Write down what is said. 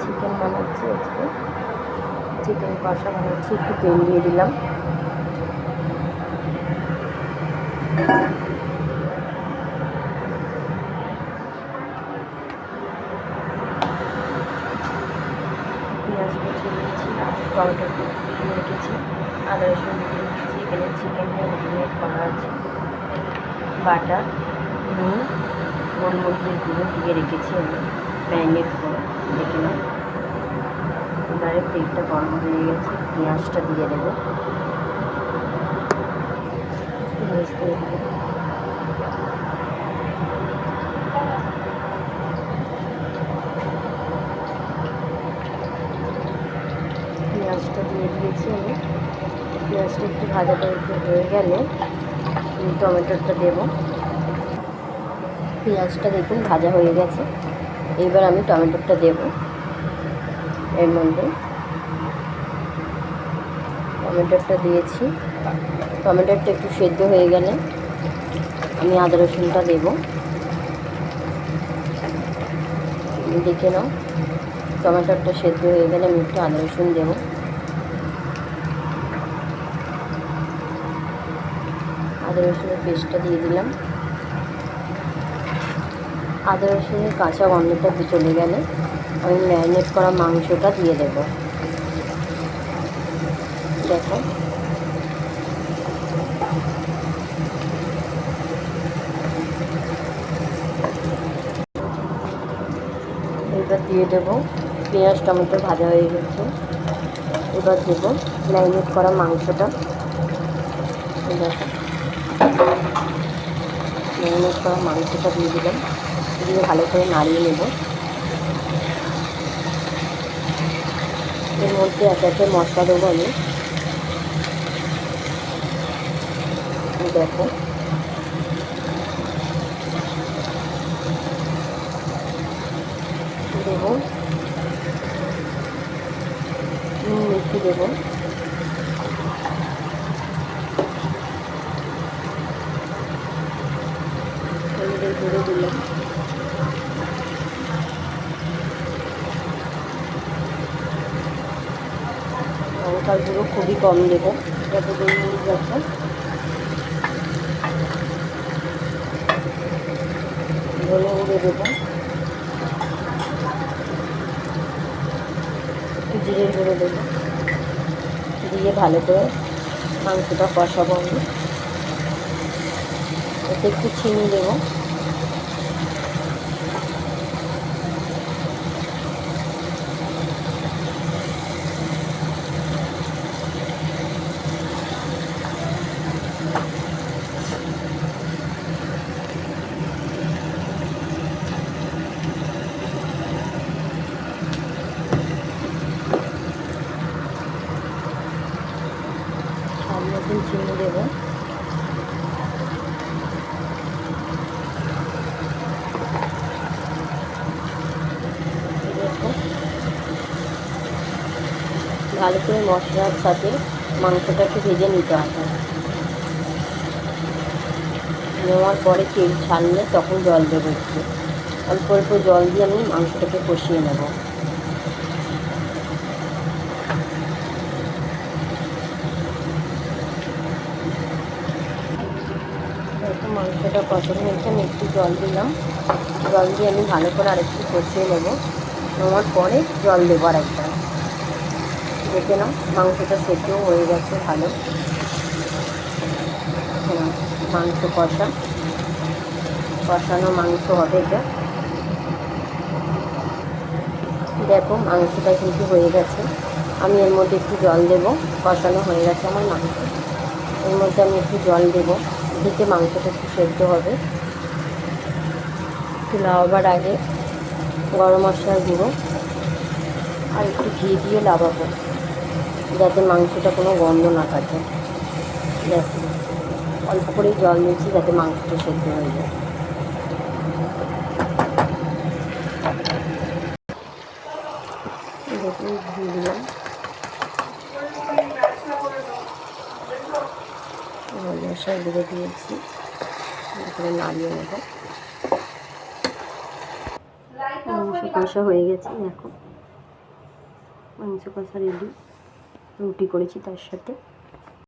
Chicken বানাচ্ছি আজকে, chicken কষা বানাচ্ছি। একটু তেল দিয়ে দিলাম, পেঁয়াজ কুচি নিয়েছি, টমেটো কুচি রেখেছি, আদা রসুন দিয়ে রেখেছি। এখানে চিকেনটা ম্যারিনেট করা আছে, বাটার, নুন, গোলমরিচের গুঁড়ো দিয়ে রেখেছি আমি ম্যারিনেট করে। দেখে নাও, এবারে তেলটা গরম হয়ে গেছে, পেঁয়াজটা দিয়ে দেবো। পেঁয়াজ দিয়ে দেবো, পেঁয়াজটা দিয়ে দিয়েছি আমি। পেঁয়াজটা একটু ভাজা টাইপের হয়ে গেলে টমেটোটা দেবো। পেঁয়াজটা দেখুন ভাজা হয়ে গেছে, এইবার আমি টমেটোটা দেবো এর মধ্যে। টমেটোটা দিয়েছি, টমেটোটা একটু সেদ্ধ হয়ে গেলে আমি আদা রসুনটা দেবো। দেখে নাও, টমেটোটা সেদ্ধ হয়ে গেলে আমি একটু আদা রসুন দেবো। আদা রসুনের পেস্টটা দিয়ে দিলাম। আদা রসুনের কাঁচা গন্ধটা চলে গেলে আমি ম্যারিনেট করা মাংসটা দিয়ে দেবো। দেখো, এবার দিয়ে দেবো, পেঁয়াজ টমেটো ভাজা হয়ে গেছে, এবার দেবো ম্যারিনেট করা মাংসটা। দেখো, ম্যারিনেট করা মাংসটা দিয়ে দিলাম, দিয়ে ভালো করে নাড়িয়ে নেব। এর মধ্যে এক একে মশলা দেবো আমি। দেখো, দেবো নুন একটু দেবো, হলুদের গুঁড়ো দিলাম, লঙ্কার গুঁড়ো খুবই কম দেবো, যাতে গোলমরিচ যাচ্ছে। ধনে গুঁড়ো দেবো, একটু জিরের গুঁড়ো দেবো, দিয়ে ভালো করে মাংসটা কষাবো আমি। এতে একটু চিনি দেবো, স্বাদ মতন চিনি দেবো। ভালো করে মশলার সাথে মাংসটাকে ভেজে নিতে হবে। নেওয়ার পরে তেল ছাড়লে তখন জল দেবো, একটু অল্প অল্প জল দিয়ে আমি মাংসটাকে কষিয়ে নেব। একটু মাংসটা কষানো হয়েছে, আমি একটু জল দিলাম, জল দিয়ে আমি ভালো করে আরেকটু কষিয়ে নেব। নেওয়ার পরে জল দেবো আরেকটা। দেখে নাও, মাংসটা সেদ্ধও হয়ে গেছে ভালো। মাংস কষানো মাংস হবে এটা। দেখো, মাংসটা কিন্তু হয়ে গেছে। আমি এর মধ্যে একটু জল দেবো, কষানো হয়ে গেছে আমার মাংস। এর মধ্যে আমি একটু জল দেবো, দিতে মাংসটা একটু সেদ্ধ হবে। একটু লাগাবার আগে গরম মশলার গুঁড়ো আর একটু ঘি দিয়ে লাগাবো, যাতে মাংসটা কোনো গন্ধ না থাকে। দেখো, অল্প করেই জল দিয়েছি যাতে মাংসটা সেদ্ধ হয়ে যায়। দেখুন, ঘি দিলাম, মশলা গুঁড়ো দিয়েছি, এখানে নাড়িয়ে নেব। মাংস কষা হয়ে গেছে। দেখো, মাংস কষা রেডি, রুটি করেছি তার সাথে।